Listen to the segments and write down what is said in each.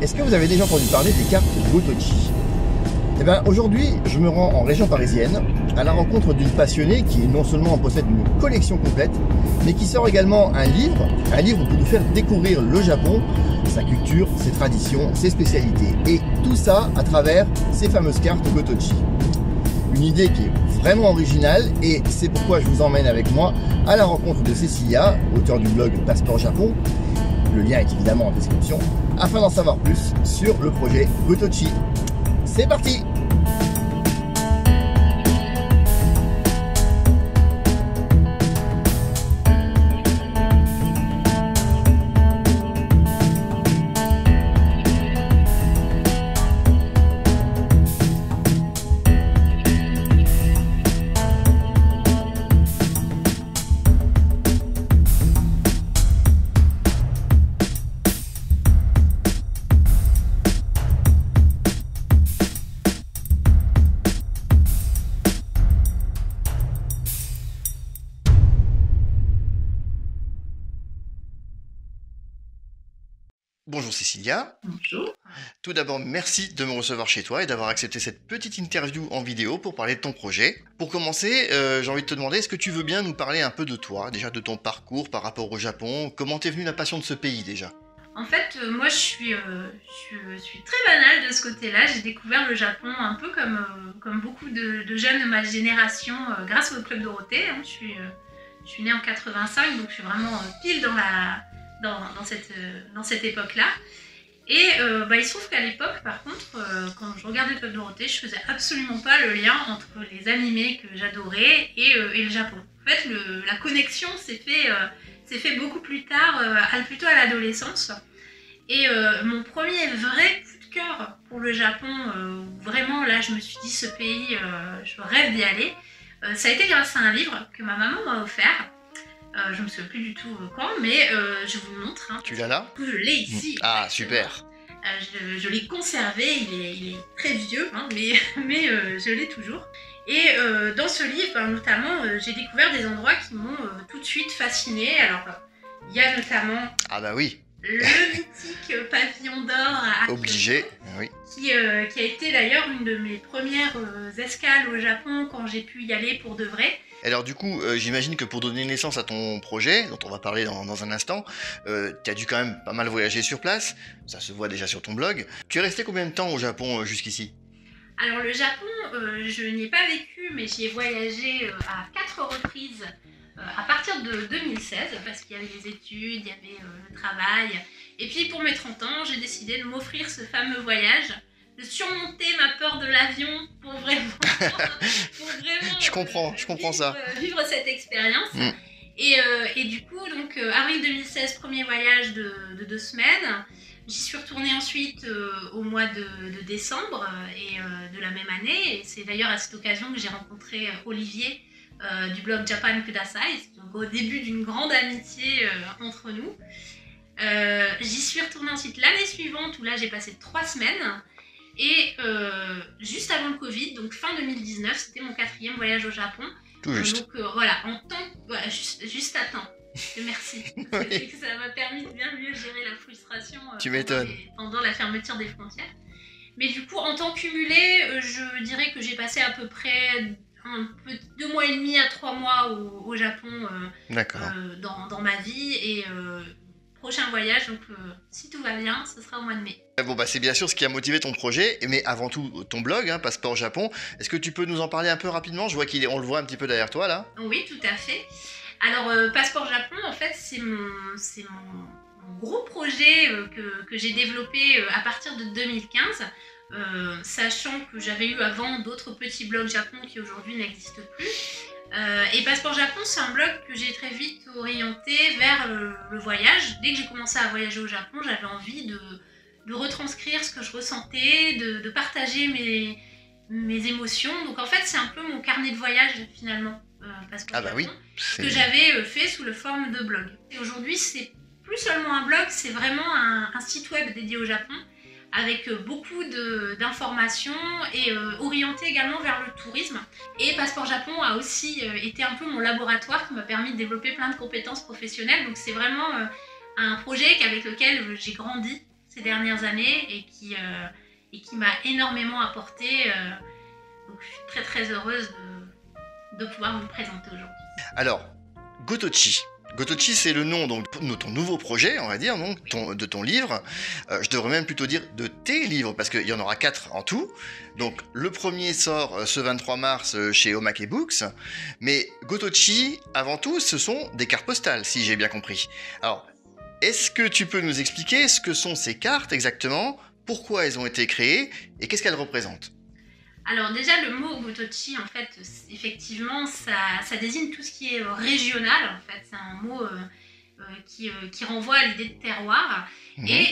Est-ce que vous avez déjà entendu parler des cartes Gotochi? Eh bien, aujourd'hui, je me rends en région parisienne à la rencontre d'une passionnée qui non seulement possède une collection complète, mais qui sort également un livre pour nous faire découvrir le Japon, sa culture, ses traditions, ses spécialités. Et tout ça à travers ces fameuses cartes Gotochi. Une idée qui est vraiment originale et c'est pourquoi je vous emmène avec moi à la rencontre de Cécilia, auteure du blog Passeport Japon. Le lien est évidemment en description, afin d'en savoir plus sur le projet Gotochi. C'est parti! Bonjour Cécilia. Bonjour. Tout d'abord, merci de me recevoir chez toi et d'avoir accepté cette petite interview en vidéo pour parler de ton projet. Pour commencer, j'ai envie de te demander, est-ce que tu veux bien nous parler un peu de toi, déjà de ton parcours par rapport au Japon? Comment t'es venue la passion de ce pays déjà? En fait, moi je suis très banale de ce côté-là. J'ai découvert le Japon un peu comme beaucoup de jeunes de ma génération grâce au Club Dorothée. Hein. Je suis née en 85, donc je suis vraiment pile dans cette époque-là. Et il se trouve qu'à l'époque, par contre, quand je regardais le Club Dorothée, je faisais absolument pas le lien entre les animés que j'adorais et le Japon. En fait, la connexion s'est fait beaucoup plus tard, plutôt à l'adolescence. Et mon premier vrai coup de cœur pour le Japon, vraiment là, je me suis dit ce pays, je rêve d'y aller. Ça a été grâce à un livre que ma maman m'a offert. Je ne me souviens plus du tout quand, mais je vous le montre. Hein, tu l'as là? Je l'ai ici. Ah, super. Je l'ai conservé, il est très vieux, hein, mais je l'ai toujours. Et dans ce livre, notamment, j'ai découvert des endroits qui m'ont tout de suite fascinée. Alors, il y a notamment ah bah oui, le mythique pavillon d'or à Kyoto, obligé, oui. Qui a été d'ailleurs une de mes premières escales au Japon quand j'ai pu y aller pour de vrai. Alors du coup, j'imagine que pour donner naissance à ton projet, dont on va parler dans un instant, tu as dû quand même pas mal voyager sur place, ça se voit déjà sur ton blog. Tu es resté combien de temps au Japon jusqu'ici? Alors le Japon, je n'y ai pas vécu, mais j'y ai voyagé à 4 reprises à partir de 2016, parce qu'il y avait les études, il y avait le travail. Et puis pour mes 30 ans, j'ai décidé de m'offrir ce fameux voyage, de surmonter ma peur de l'avion pour vraiment je comprends ça. Vivre cette expérience. Et du coup, donc avril 2016, premier voyage de 2 semaines. J'y suis retournée ensuite au mois de décembre de la même année. Et c'est d'ailleurs à cette occasion que j'ai rencontré Olivier du blog Japan Kudasai, donc au début d'une grande amitié entre nous. J'y suis retournée ensuite l'année suivante où là j'ai passé 3 semaines. Et juste avant le Covid, donc fin 2019, c'était mon 4e voyage au Japon. Tout juste. Donc voilà, juste à temps. Merci. Oui. Ça m'a permis de bien mieux gérer la frustration tu m'étonnes. Pendant la fermeture des frontières. Mais du coup, en temps cumulé, je dirais que j'ai passé à peu près 2 mois et demi à 3 mois au Japon dans ma vie. Et prochain voyage, donc si tout va bien, ce sera au mois de mai. Bon bah c'est bien sûr ce qui a motivé ton projet, mais avant tout ton blog, hein, Passeport Japon. Est-ce que tu peux nous en parler un peu rapidement? Je vois on le voit un petit peu derrière toi là. Oui, tout à fait. Alors Passeport Japon, en fait, c'est mon gros projet que j'ai développé à partir de 2015, sachant que j'avais eu avant d'autres petits blogs Japon qui aujourd'hui n'existent plus. Et Passeport Japon, c'est un blog que j'ai très vite orienté vers le voyage. Dès que j'ai commencé à voyager au Japon, j'avais envie de retranscrire ce que je ressentais, de partager mes émotions. Donc en fait, c'est un peu mon carnet de voyage finalement, Passeport Japon, oui, que j'avais fait sous la forme de blog. Et aujourd'hui, c'est plus seulement un blog, c'est vraiment un site web dédié au Japon, avec beaucoup d'informations et orienté également vers le tourisme. Et Passeport Japon a aussi été un peu mon laboratoire qui m'a permis de développer plein de compétences professionnelles. Donc c'est vraiment un projet avec lequel j'ai grandi, ces dernières années et qui m'a énormément apporté. Donc je suis très très heureuse de pouvoir vous le présenter aujourd'hui. Alors, Gotochi. Gotochi, c'est le nom donc, de ton nouveau projet, on va dire, donc, de ton livre. Je devrais même plutôt dire de tes livres, parce qu'il y en aura 4 en tout. Donc, le premier sort ce 23 mars chez Omake Books. Mais Gotochi, avant tout, ce sont des cartes postales, si j'ai bien compris. Alors, est-ce que tu peux nous expliquer ce que sont ces cartes exactement, pourquoi elles ont été créées et qu'est-ce qu'elles représentent? Alors déjà, le mot Gotochi, en fait, effectivement, ça désigne tout ce qui est régional. En fait, c'est un mot qui renvoie à l'idée de terroir. Et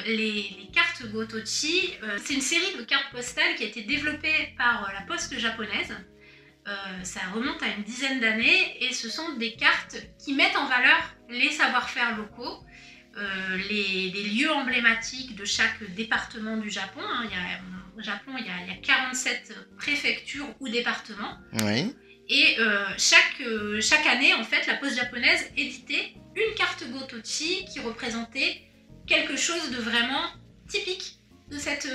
les cartes Gotochi, c'est une série de cartes postales qui a été développée par la poste japonaise. Ça remonte à une dizaine d'années et ce sont des cartes qui mettent en valeur les savoir-faire locaux, les lieux emblématiques de chaque département du Japon. Au Japon, il y a 47 préfectures ou départements. Oui. Et chaque année, en fait, la poste japonaise éditait une carte Gotochi qui représentait quelque chose de vraiment typique de cette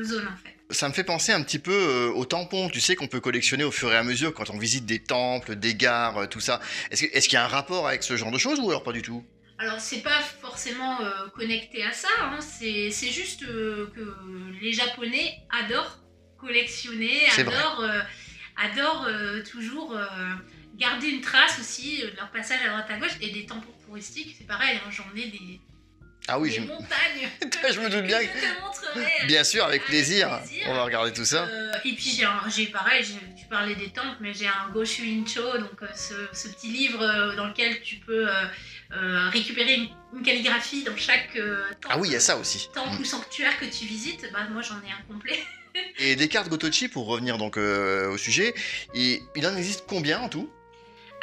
zone, en fait. Ça me fait penser un petit peu aux tampons, tu sais, qu'on peut collectionner au fur et à mesure quand on visite des temples, des gares, tout ça. Est-ce qu'il y a un rapport avec ce genre de choses ou alors pas du tout? Alors, c'est pas forcément connecté à ça, hein. C'est juste que les Japonais adorent collectionner, adorent toujours garder une trace aussi de leur passage à droite à gauche, et des tampons touristiques, c'est pareil, hein, j'en ai des montagnes. Je me doute bien. Je te montrerai. Bien sûr, avec plaisir. On va regarder tout ça. Et puis j'ai pareil, tu parlais des temples, mais j'ai un Goshu Incho, donc ce petit livre dans lequel tu peux récupérer une calligraphie dans chaque temple. Ah oui, il y a ça aussi. Temple ou sanctuaire que tu visites. Bah, moi j'en ai un complet. Et des cartes Gotochi, pour revenir donc au sujet, il en existe combien en tout?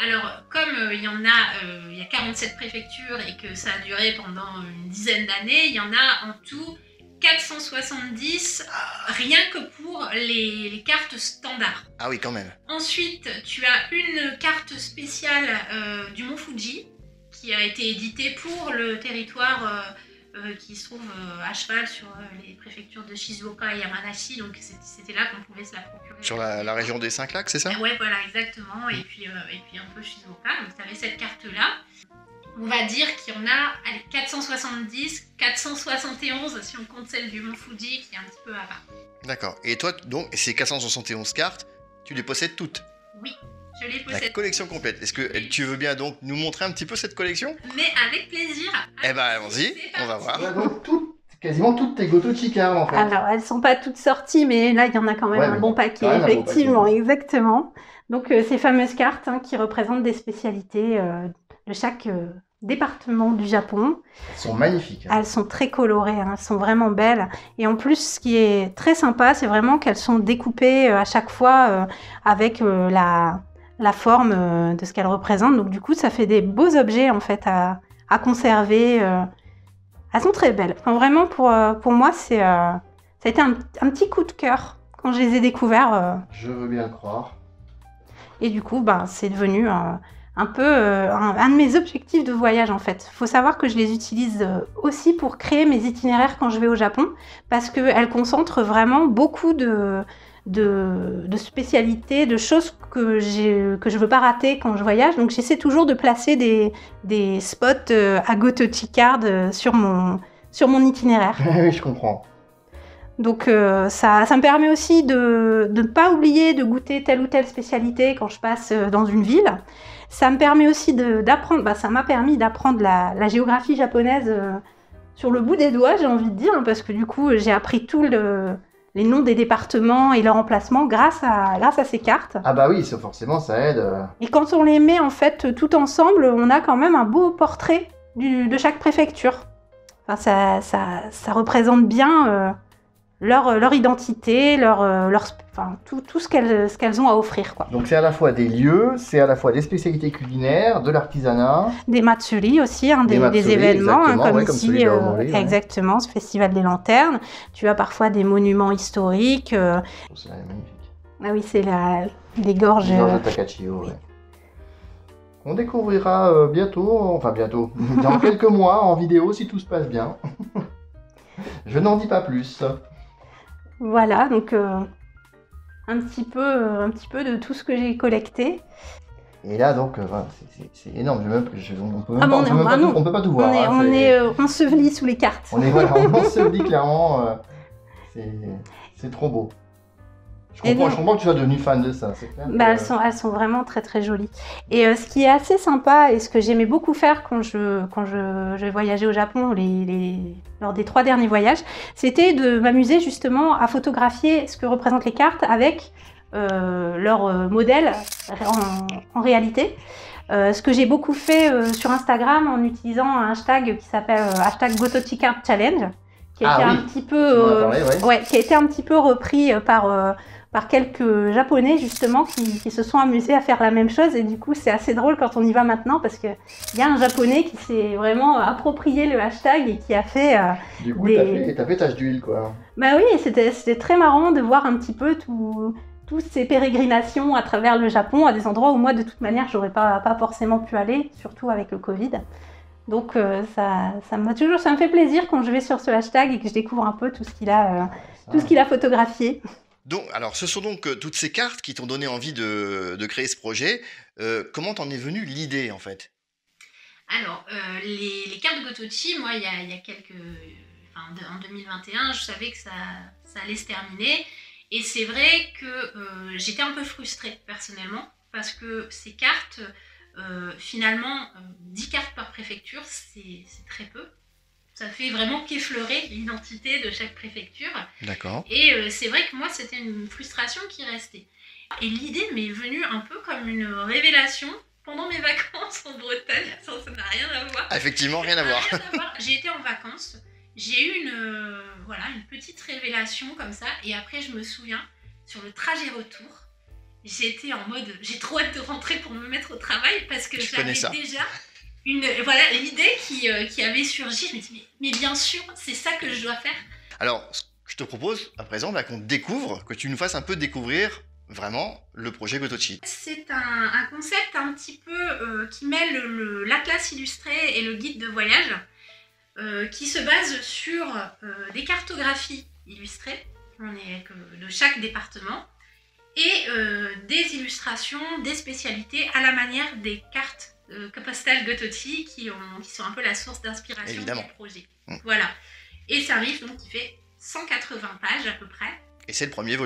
Alors, comme il y a 47 préfectures et que ça a duré pendant une dizaine d'années, il y en a en tout 470, rien que pour les cartes standards. Ah oui, quand même. Ensuite, tu as une carte spéciale du Mont Fuji qui a été éditée pour le territoire qui se trouve à cheval sur les préfectures de Shizuoka et Yamanashi, donc c'était là qu'on pouvait se la procurer. Sur la région des 5 lacs, c'est ça? Ouais, voilà, exactement, et puis un peu Shizuoka, donc tu avais cette carte-là. On va dire qu'il y en a 470, 471 si on compte celle du Mont Fuji qui est un petit peu à part. D'accord, et toi, donc, ces 471 cartes, tu les possèdes toutes? Oui, je les possède. La collection complète. Est-ce que tu veux bien donc nous montrer un petit peu cette collection? Mais avec plaisir. Eh ben allons-y, on va voir. Donc quasiment toutes tes Gotochi cartes en fait. Alors, elles sont pas toutes sorties, mais là, il y en a quand même un bon paquet, effectivement, exactement. Donc, ces fameuses cartes qui représentent des spécialités de chaque département du Japon. Elles sont magnifiques. Elles sont très colorées, elles sont vraiment belles. Et en plus, ce qui est très sympa, c'est vraiment qu'elles sont découpées à chaque fois avec la forme de ce qu'elles représentent. Donc, du coup, ça fait des beaux objets, en fait, à conserver. Elles sont très belles. Enfin, vraiment, pour moi, ça a été un petit coup de cœur quand je les ai découverts. Je veux bien le croire. Et du coup, c'est devenu un peu un de mes objectifs de voyage, en fait. Il faut savoir que je les utilise aussi pour créer mes itinéraires quand je vais au Japon, parce qu'elles concentrent vraiment beaucoup de spécialités, de choses que je veux pas rater quand je voyage. Donc j'essaie toujours de placer des spots à Gotochi Card sur mon itinéraire. Oui, je comprends. Donc ça me permet aussi de ne pas oublier de goûter telle ou telle spécialité quand je passe dans une ville. Ça me permet aussi d'apprendre, ça m'a permis d'apprendre la géographie japonaise sur le bout des doigts, j'ai envie de dire, parce que du coup j'ai appris les noms des départements et leur emplacement grâce à ces cartes. Ah bah oui, forcément, ça aide. Et quand on les met en fait tout ensemble, on a quand même un beau portrait de chaque préfecture. Enfin, ça représente bien leur identité, tout ce qu'elles ont à offrir, quoi. Donc c'est à la fois des lieux, c'est à la fois des spécialités culinaires, de l'artisanat. Des matsuri aussi, des événements, comme ici, exactement, ce festival des lanternes. Tu as parfois des monuments historiques. C'est magnifique. Ah oui, c'est les gorges. Les gorges de Takachio, ouais. On découvrira bientôt, dans quelques mois en vidéo si tout se passe bien. Je n'en dis pas plus. Voilà, donc un petit peu de tout ce que j'ai collecté. Et là, donc, voilà, c'est énorme. On peut pas tout On voir. est, Hein, on est enseveli sous les cartes. on enseveli clairement. C'est trop beau. Je comprends que tu sois devenu fan de ça, c'est clair. Bah, elles sont vraiment très très jolies. Et ce qui est assez sympa et ce que j'aimais beaucoup faire quand je voyageais au Japon lors des 3 derniers voyages, c'était de m'amuser justement à photographier ce que représentent les cartes avec leur modèle en réalité. Ce que j'ai beaucoup fait sur Instagram en utilisant un hashtag qui s'appelle hashtag Gotochi Card Challenge, qui a été un petit peu, qui a été un petit peu repris par quelques Japonais justement qui se sont amusés à faire la même chose, et du coup c'est assez drôle quand on y va maintenant parce qu'il y a un Japonais qui s'est vraiment approprié le hashtag et qui a fait du coup t'as fait tache d'huile quoi. Bah oui, c'était très marrant de voir un petit peu toutes ces pérégrinations à travers le Japon, à des endroits où moi de toute manière j'aurais pas forcément pu aller, surtout avec le Covid. Donc ça me fait plaisir quand je vais sur ce hashtag et que je découvre un peu tout ce qu'il a photographié. Donc, alors, ce sont donc toutes ces cartes qui t'ont donné envie de créer ce projet. Comment t'en est venue l'idée, en fait? Alors, les cartes de Gotochi, moi, il y a quelques... en 2021, je savais que ça allait se terminer. Et c'est vrai que j'étais un peu frustrée, personnellement, parce que ces cartes, finalement, 10 cartes par préfecture, c'est très peu. Ça fait vraiment qu'effleurer l'identité de chaque préfecture. D'accord. Et c'est vrai que moi, c'était une frustration qui restait. Et l'idée m'est venue un peu comme une révélation pendant mes vacances en Bretagne. Ça n'a rien à voir. Ah, effectivement, rien à voir. J'ai été en vacances. J'ai eu une petite révélation comme ça. Et après, je me souviens, sur le trajet retour, j'étais en mode, j'ai trop hâte de rentrer pour me mettre au travail parce que j'avais déjà... l'idée qui avait surgi. Je me dis, mais bien sûr, c'est ça que je dois faire. Alors, je te propose à présent qu'on découvre, que tu nous fasses un peu découvrir vraiment le projet Gotochi. C'est un concept un petit peu qui mêle l'atlas illustré et le guide de voyage, qui se base sur des cartographies illustrées de chaque département et des illustrations, des spécialités à la manière des cartes postales Gotochi qui sont un peu la source d'inspiration du projet. Voilà. Et c'est un livre donc, qui fait 180 pages à peu près. Et c'est le premier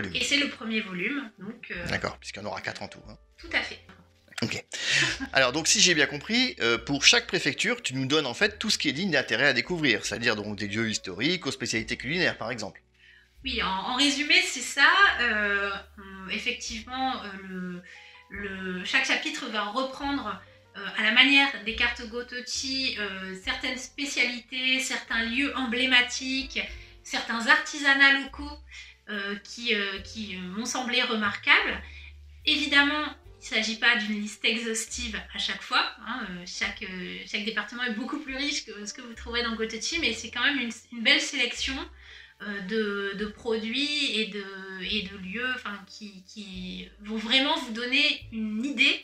volume. Donc, d'accord, puisqu'il y en aura 4 en tout. Hein. Tout à fait. Ok. Alors donc si j'ai bien compris, pour chaque préfecture, tu nous donnes en fait tout ce qui est digne d'intérêt à découvrir, c'est-à-dire donc des lieux historiques aux spécialités culinaires par exemple. Oui, en résumé, c'est ça. Effectivement, chaque chapitre va reprendre à la manière des cartes Gotochi, certaines spécialités, certains lieux emblématiques, certains artisanats locaux qui m'ont semblé remarquables. Évidemment, il ne s'agit pas d'une liste exhaustive à chaque fois. Hein, chaque département est beaucoup plus riche que ce que vous trouverez dans Gotochi, mais c'est quand même une belle sélection de produits et de lieux qui vont vraiment vous donner une idée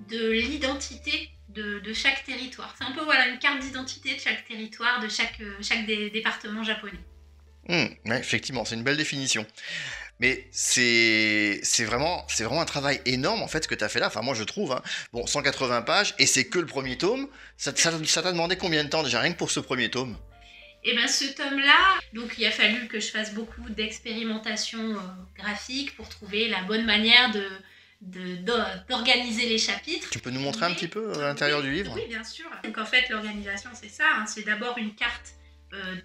de l'identité de chaque territoire. C'est un peu une carte d'identité de chaque territoire, de chaque département japonais. Ouais, effectivement, c'est une belle définition. Mais c'est vraiment un travail énorme en fait ce que tu as fait là. Enfin moi je trouve. Hein. Bon, 180 pages et c'est que le premier tome. Ça t'a demandé combien de temps déjà rien que pour ce premier tome? Et bien ce tome-là, donc il a fallu que je fasse beaucoup d'expérimentation graphique pour trouver la bonne manière d'organiser les chapitres. Tu peux nous montrer un petit peu à l'intérieur du livre? Oui, bien sûr. Donc en fait, l'organisation, c'est ça. Hein. C'est d'abord une carte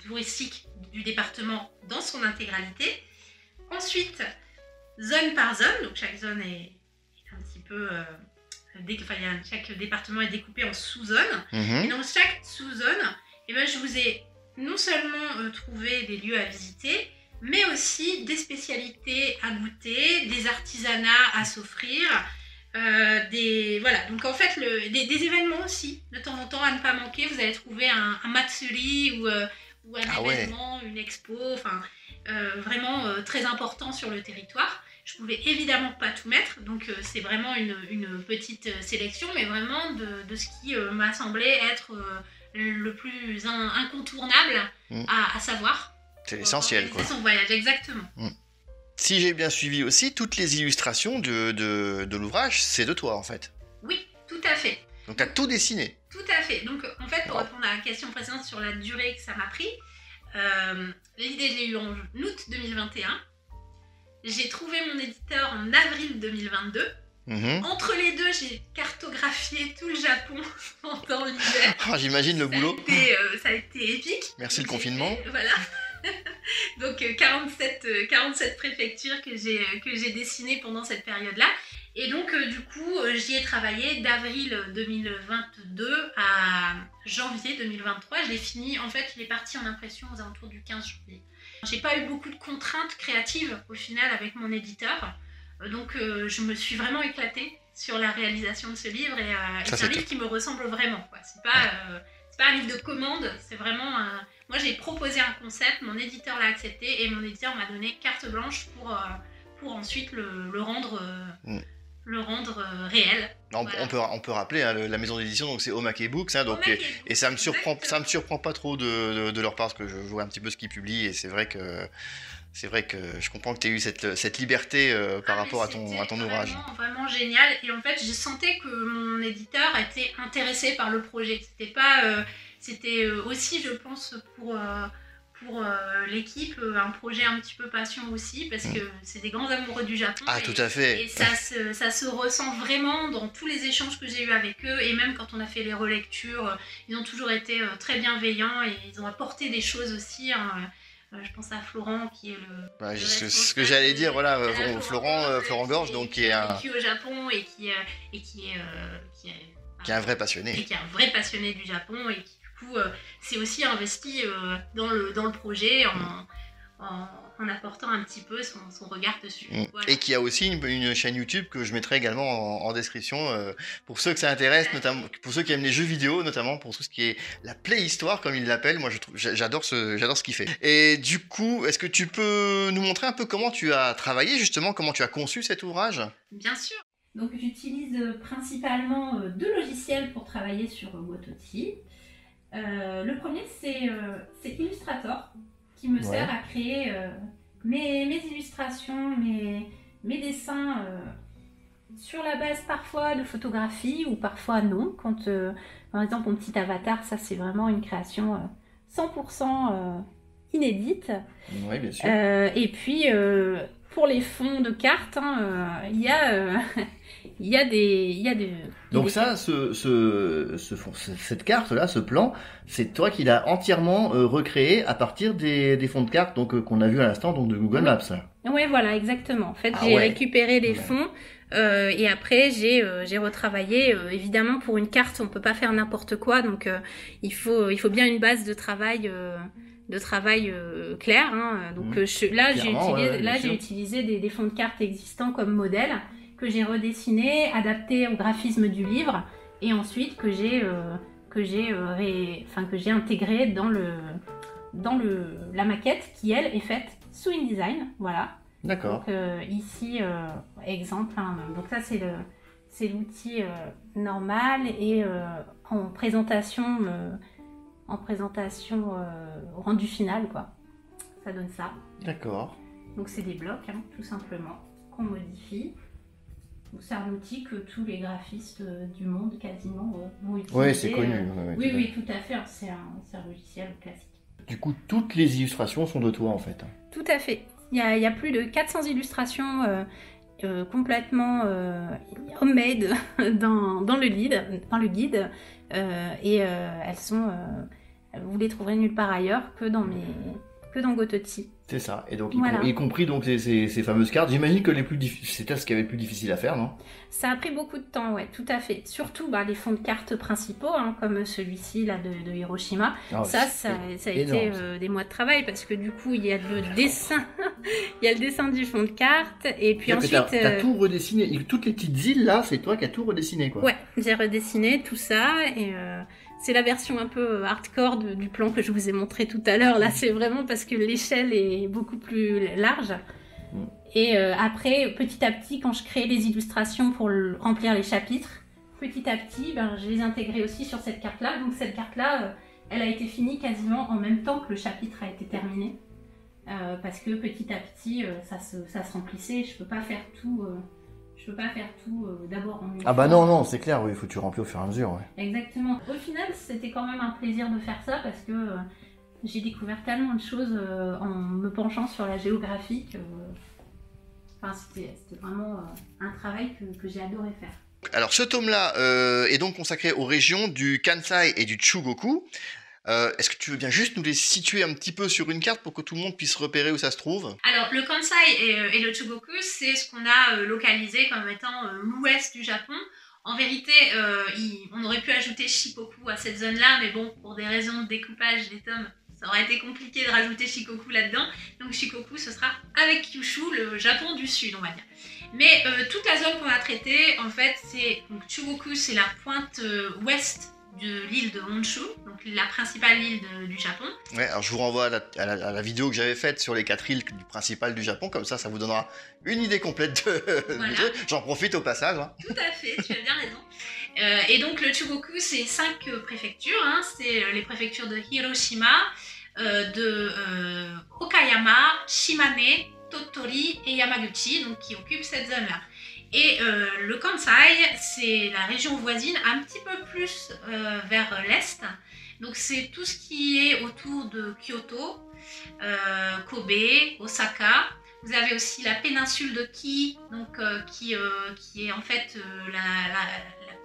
touristique du département dans son intégralité. Ensuite, zone par zone. Donc chaque zone est un petit peu... chaque département est découpé en sous-zones. Et dans chaque sous-zone, je vous ai non seulement trouvé des lieux à visiter, mais aussi des spécialités à goûter, des artisanats à s'offrir, donc en fait des événements aussi, de temps en temps à ne pas manquer. Vous allez trouver un matsuri ou un événement, une expo, vraiment très important sur le territoire. Je pouvais évidemment pas tout mettre, donc c'est vraiment une petite sélection, mais vraiment de ce qui m'a semblé être le plus incontournable à savoir. C'est l'essentiel, quoi. C'est son voyage, exactement. Si j'ai bien suivi aussi, toutes les illustrations de l'ouvrage, c'est de toi, en fait. Oui, tout à fait. Donc, tu as tout dessiné. Tout à fait. Donc, en fait, pour répondre à la question précédente sur la durée que ça m'a pris, l'idée, je l'ai eue en août 2021. J'ai trouvé mon éditeur en avril 2022. Entre les deux, j'ai cartographié tout le Japon pendant l'hiver. Oh, j'imagine le boulot. Ça a été épique. Merci le confinement. Voilà. Donc 47 préfectures que j'ai dessinées pendant cette période-là. Et donc du coup, j'y ai travaillé d'avril 2022 à janvier 2023. Je l'ai fini, en fait, il est parti en impression aux alentours du 15 janvier. J'ai pas eu beaucoup de contraintes créatives au final avec mon éditeur. Donc je me suis vraiment éclatée sur la réalisation de ce livre et c'est un livre qui me ressemble vraiment, quoi. C'est pas un livre de commande, c'est vraiment moi j'ai proposé un concept, mon éditeur l'a accepté et mon éditeur m'a donné carte blanche pour ensuite le rendre réel. Voilà. On peut rappeler hein, la maison d'édition, donc c'est Omake Books, hein, donc, et ça me surprend pas trop de leur part parce que je vois un petit peu ce qu'ils publient et c'est vrai que je comprends que tu aies eu cette liberté par rapport à ton ouvrage. C'était vraiment génial. Et en fait, je sentais que mon éditeur était intéressé par le projet. C'était aussi, je pense, pour l'équipe, un projet un petit peu passion aussi, parce que c'est des grands amoureux du Japon. Ah, tout à fait. Et ça se ressent vraiment dans tous les échanges que j'ai eus avec eux. Et même quand on a fait les relectures, ils ont toujours été très bienveillants et ils ont apporté des choses aussi. Hein. Je pense à Florent qui est le ce que j'allais dire, voilà, Florent Gorge, donc qui a vécu au Japon et qui est un vrai passionné. Et qui est un vrai passionné du Japon et qui du coup s'est aussi investi dans le projet en apportant un petit peu son regard dessus. Voilà. Et qui a aussi une chaîne YouTube que je mettrai également en description pour ceux que ça intéresse, notamment pour ceux qui aiment les jeux vidéo, notamment pour tout ce qui est la playhistoire comme il l'appelle. Moi j'adore ce qu'il fait. Et du coup, est-ce que tu peux nous montrer un peu comment tu as travaillé justement, comment tu as conçu cet ouvrage? Bien sûr. Donc j'utilise principalement deux logiciels pour travailler sur Wototi. Le premier c'est Illustrator, qui me sert à créer mes illustrations, mes dessins sur la base parfois de photographies ou parfois non. Quand, par exemple, mon petit avatar, ça c'est vraiment une création 100% inédite. Oui, bien sûr. Et puis, pour les fonds de cartes, il y a des... Donc ça, cette carte-là, ce plan, c'est toi qui l'as entièrement recréé à partir des fonds de cartes donc qu'on a vu à l'instant donc de Google Maps. Oui, voilà, il fait, j'ai récupéré les fonds et après j'ai retravaillé. Évidemment, pour une carte, on peut pas faire n'importe quoi, donc il faut bien une base de travail clair. Hein. Donc j'ai utilisé des fonds de cartes existants comme modèle, que j'ai redessiné, adapté au graphisme du livre, et ensuite que j'ai intégré dans la maquette qui elle est faite sous InDesign, voilà. D'accord. Donc ici exemple, hein, donc ça c'est l'outil normal et en présentation au rendu final, quoi. Ça donne ça. D'accord. Donc c'est des blocs, hein, tout simplement, qu'on modifie. C'est un outil que tous les graphistes du monde quasiment vont utiliser. Oui, c'est connu. Oui, tout à fait. C'est un logiciel classique. Du coup, toutes les illustrations sont de toi, en fait. Tout à fait. Il y a plus de 400 illustrations complètement homemade dans le guide. Et elles sont... vous les trouverez nulle part ailleurs que dans Wototi. C'est ça, et donc voilà. y compris donc ces fameuses cartes. J'imagine que c'était ce qui avait le plus difficile à faire, non? Ça a pris beaucoup de temps, ouais, tout à fait. Surtout les fonds de cartes principaux, hein, comme celui-ci là de Hiroshima. Ça a été des mois de travail parce que du coup il y a le dessin, il y a le dessin du fond de carte et puis ensuite. T'as tout redessiné, toutes les petites îles là, c'est toi qui as tout redessiné, quoi. Ouais, j'ai redessiné tout ça et. C'est la version un peu hardcore du plan que je vous ai montré tout à l'heure. Là, c'est vraiment parce que l'échelle est beaucoup plus large. Et après, petit à petit, quand je crée les illustrations pour remplir les chapitres, petit à petit, je les intégrais aussi sur cette carte-là. Donc cette carte-là, elle a été finie quasiment en même temps que le chapitre a été terminé. parce que petit à petit, ça se remplissait. Je peux pas faire tout. D'abord en une Ah bah fois. non, c'est clair, oui, il faut que tu remplis au fur et à mesure. Ouais. Exactement. Au final, c'était quand même un plaisir de faire ça parce que j'ai découvert tellement de choses en me penchant sur la géographie que c'était vraiment un travail que j'ai adoré faire. Alors ce tome-là est donc consacré aux régions du Kansai et du Chugoku. Est-ce que tu veux bien juste nous les situer un petit peu sur une carte pour que tout le monde puisse repérer où ça se trouve? Alors le Kansai et le Chugoku, c'est ce qu'on a localisé comme étant l'ouest du Japon. En vérité, on aurait pu ajouter Shikoku à cette zone-là, mais bon, pour des raisons de découpage des tomes, ça aurait été compliqué de rajouter Shikoku là-dedans. Donc Shikoku, ce sera avec Kyushu, le Japon du Sud, on va dire. Mais toute la zone qu'on a traitée, en fait, donc Chugoku, c'est la pointe ouest de l'île de Honshu, donc la principale île du Japon. Ouais, alors je vous renvoie à la vidéo que j'avais faite sur les 4 îles principales du Japon, comme ça vous donnera une idée complète Voilà. du truc. J'en profite au passage. Hein. Tout à fait, tu as bien raison. Et donc le Chugoku, c'est 5 préfectures, hein. C'est les préfectures de Hiroshima, de Okayama, Shimane, Tottori et Yamaguchi, donc qui occupent cette zone-là. Et le Kansai, c'est la région voisine, un petit peu plus vers l'est. Donc c'est tout ce qui est autour de Kyoto, Kobe, Osaka. Vous avez aussi la péninsule de Kii, donc, qui est en fait la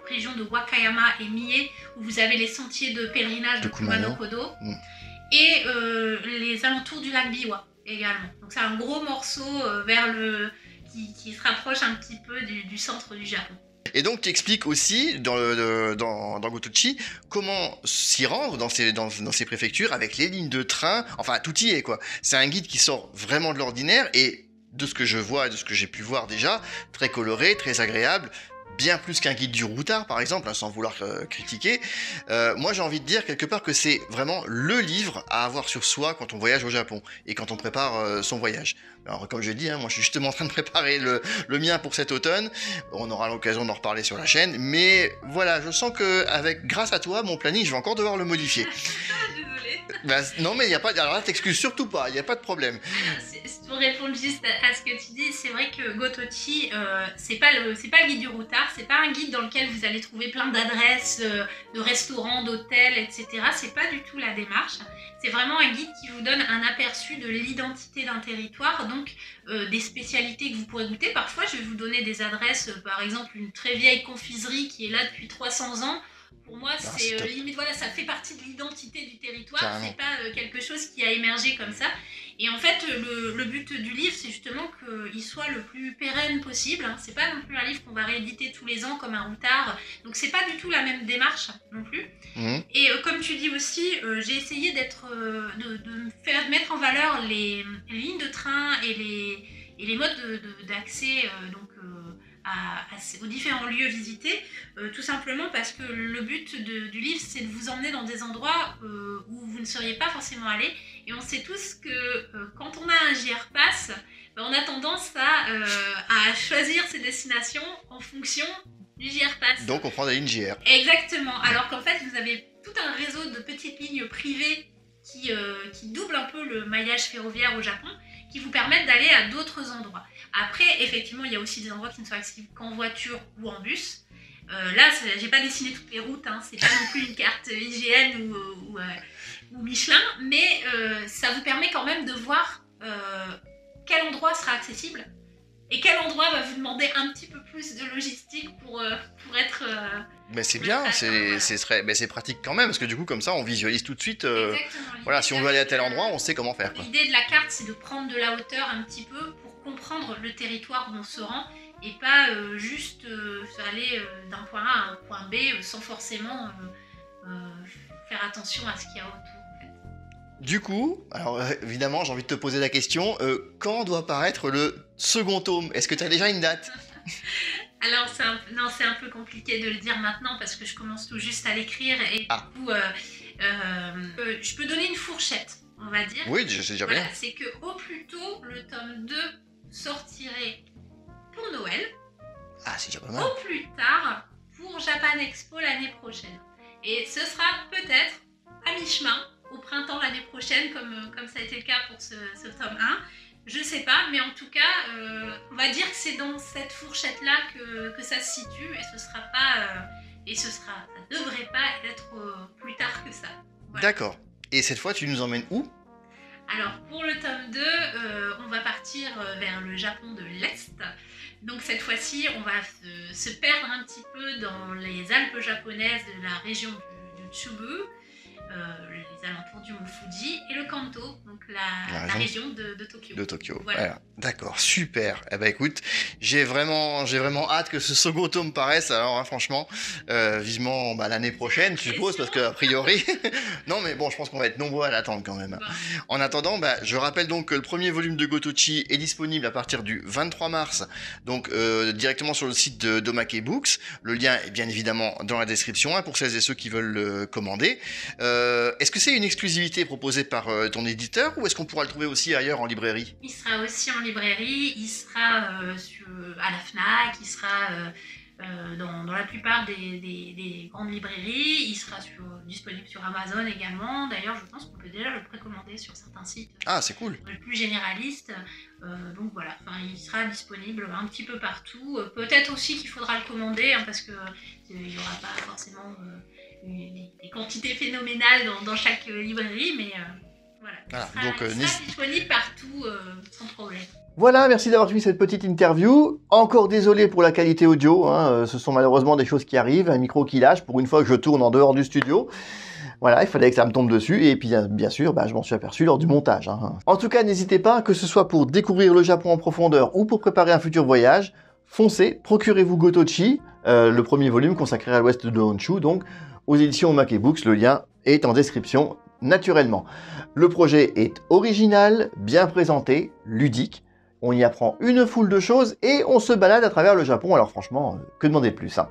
région de Wakayama et Mie, où vous avez les sentiers de pèlerinage de Kumano-Kodo. Et les alentours du lac Biwa également. Donc c'est un gros morceau qui se rapproche un petit peu du centre du Japon. Et donc tu expliques aussi dans Gotochi comment s'y rendre dans ces préfectures avec les lignes de train, enfin tout y est quoi. C'est un guide qui sort vraiment de l'ordinaire et de ce que je vois et de ce que j'ai pu voir déjà, très coloré, très agréable. Bien plus qu'un guide du routard par exemple, hein, sans vouloir critiquer. Moi j'ai envie de dire quelque part que c'est vraiment le livre à avoir sur soi quand on voyage au Japon et quand on prépare son voyage. Alors comme je l'ai dit, hein, moi je suis justement en train de préparer le mien pour cet automne. On aura l'occasion d'en reparler sur la chaîne, mais voilà, je sens que grâce à toi, mon planning, je vais encore devoir le modifier. Désolée. Bah, non mais il y a pas, alors là t'excuses surtout pas, il y a pas de problème. Pour répondre juste à ce que tu dis, c'est vrai que Gotochi, c'est pas le guide du routard, c'est pas un guide dans lequel vous allez trouver plein d'adresses, de restaurants, d'hôtels, etc. C'est pas du tout la démarche. C'est vraiment un guide qui vous donne un aperçu de l'identité d'un territoire, donc des spécialités que vous pourrez goûter. Parfois, je vais vous donner des adresses, par exemple une très vieille confiserie qui est là depuis 300 ans. Pour moi, c'est limite, voilà, ça fait partie de l'identité du territoire. Carrément. C'est pas quelque chose qui a émergé comme ça. Et en fait, le but du livre, c'est justement qu'il soit le plus pérenne possible. Hein. C'est pas non plus un livre qu'on va rééditer tous les ans comme un routard. Donc c'est pas du tout la même démarche non plus. Mmh. Et comme tu dis aussi, j'ai essayé de mettre en valeur les lignes de train et les modes d'accès aux différents lieux visités, tout simplement parce que le but du livre, c'est de vous emmener dans des endroits où vous ne seriez pas forcément allés. Et on sait tous que quand on a un JR Pass, on a tendance à choisir ses destinations en fonction du JR Pass. Donc on prend des lignes JR. Exactement, alors qu'en fait vous avez tout un réseau de petites lignes privées qui doublent un peu le maillage ferroviaire au Japon, qui vous permettent d'aller à d'autres endroits. Après, effectivement, il y a aussi des endroits qui ne sont accessibles qu'en voiture ou en bus. Là, j'ai pas dessiné toutes les routes, hein, c'est pas non plus une carte IGN ou Michelin, mais ça vous permet quand même de voir quel endroit sera accessible et quel endroit va vous demander un petit peu plus de logistique pour être... Mais c'est bien, c'est pratique quand même, parce que du coup, comme ça, on visualise tout de suite. Voilà, si on veut aller à tel endroit, on sait comment faire. L'idée de la carte, c'est de prendre de la hauteur un petit peu pour comprendre le territoire où on se rend et pas juste aller d'un point A à un point B sans forcément faire attention à ce qu'il y a autour. En fait. Du coup, alors évidemment, j'ai envie de te poser la question, quand doit paraître le second tome? Est-ce que tu as déjà une date? Alors, c'est un peu compliqué de le dire maintenant parce que je commence tout juste à l'écrire et du coup, je peux donner une fourchette, on va dire. Oui, je sais déjà bien. C'est que au plus tôt, le tome 2 sortirait pour Noël. Ah, c'est déjà pas mal. Au plus tard, pour Japan Expo l'année prochaine. Et ce sera peut-être à mi-chemin au printemps l'année prochaine, comme ça a été le cas pour ce tome 1. Je sais pas, mais en tout cas, on va dire que c'est dans cette fourchette-là que ça se situe, et ça devrait pas être plus tard que ça. Voilà. D'accord. Et cette fois, tu nous emmènes où? Alors, pour le tome 2, on va partir vers le Japon de l'Est. Donc cette fois-ci, on va se perdre un petit peu dans les Alpes japonaises de la région du Tsubu, les alentours du mont Fuji, et le Kanto, donc la région de Tokyo. De Tokyo, voilà. D'accord, super. Eh ben écoute, j'ai vraiment hâte que ce second tome paraisse, alors hein, franchement, vivement l'année prochaine, je suppose, parce qu'a priori... non mais bon, je pense qu'on va être nombreux à l'attendre quand même. Bon. En attendant, je rappelle donc que le premier volume de Gotochi est disponible à partir du 23 mars, donc directement sur le site de Domake Books. Le lien est bien évidemment dans la description, hein, pour celles et ceux qui veulent le commander. Est-ce que c'est une exclusivité proposée par ton éditeur, ou est-ce qu'on pourra le trouver aussi ailleurs en librairie? Il sera aussi en librairie, il sera à la FNAC, il sera dans la plupart des grandes librairies, il sera disponible sur Amazon également. D'ailleurs, je pense qu'on peut déjà le précommander sur certains sites. Ah, c'est cool. Plus généralistes. Donc voilà, il sera disponible un petit peu partout. Peut-être aussi qu'il faudra le commander, hein, parce qu'il n'y aura pas forcément des quantités phénoménales dans chaque librairie, mais voilà. Il sera disponible partout sans problème. Voilà, merci d'avoir suivi cette petite interview. Encore désolé pour la qualité audio, hein, ce sont malheureusement des choses qui arrivent, un micro qui lâche pour une fois que je tourne en dehors du studio. Voilà, il fallait que ça me tombe dessus, et puis bien sûr, je m'en suis aperçu lors du montage. Hein. En tout cas, n'hésitez pas, que ce soit pour découvrir le Japon en profondeur ou pour préparer un futur voyage, foncez, procurez-vous Gotochi, le premier volume consacré à l'ouest de Honshu, donc aux éditions Domake Books, le lien est en description naturellement. Le projet est original, bien présenté, ludique, on y apprend une foule de choses et on se balade à travers le Japon, alors franchement, que demander de plus, hein.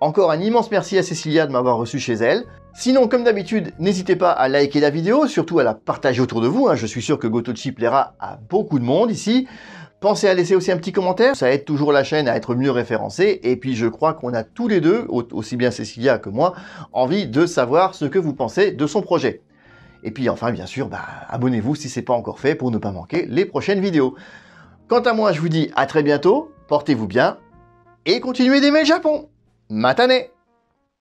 Encore un immense merci à Cécilia de m'avoir reçu chez elle. Sinon, comme d'habitude, n'hésitez pas à liker la vidéo, surtout à la partager autour de vous, hein. Je suis sûr que Gotochi plaira à beaucoup de monde ici. Pensez à laisser aussi un petit commentaire, ça aide toujours la chaîne à être mieux référencée, et puis je crois qu'on a tous les deux, aussi bien Cécilia que moi, envie de savoir ce que vous pensez de son projet. Et puis enfin, bien sûr, abonnez-vous si ce n'est pas encore fait pour ne pas manquer les prochaines vidéos. Quant à moi, je vous dis à très bientôt, portez-vous bien, et continuez d'aimer le Japon. Matane!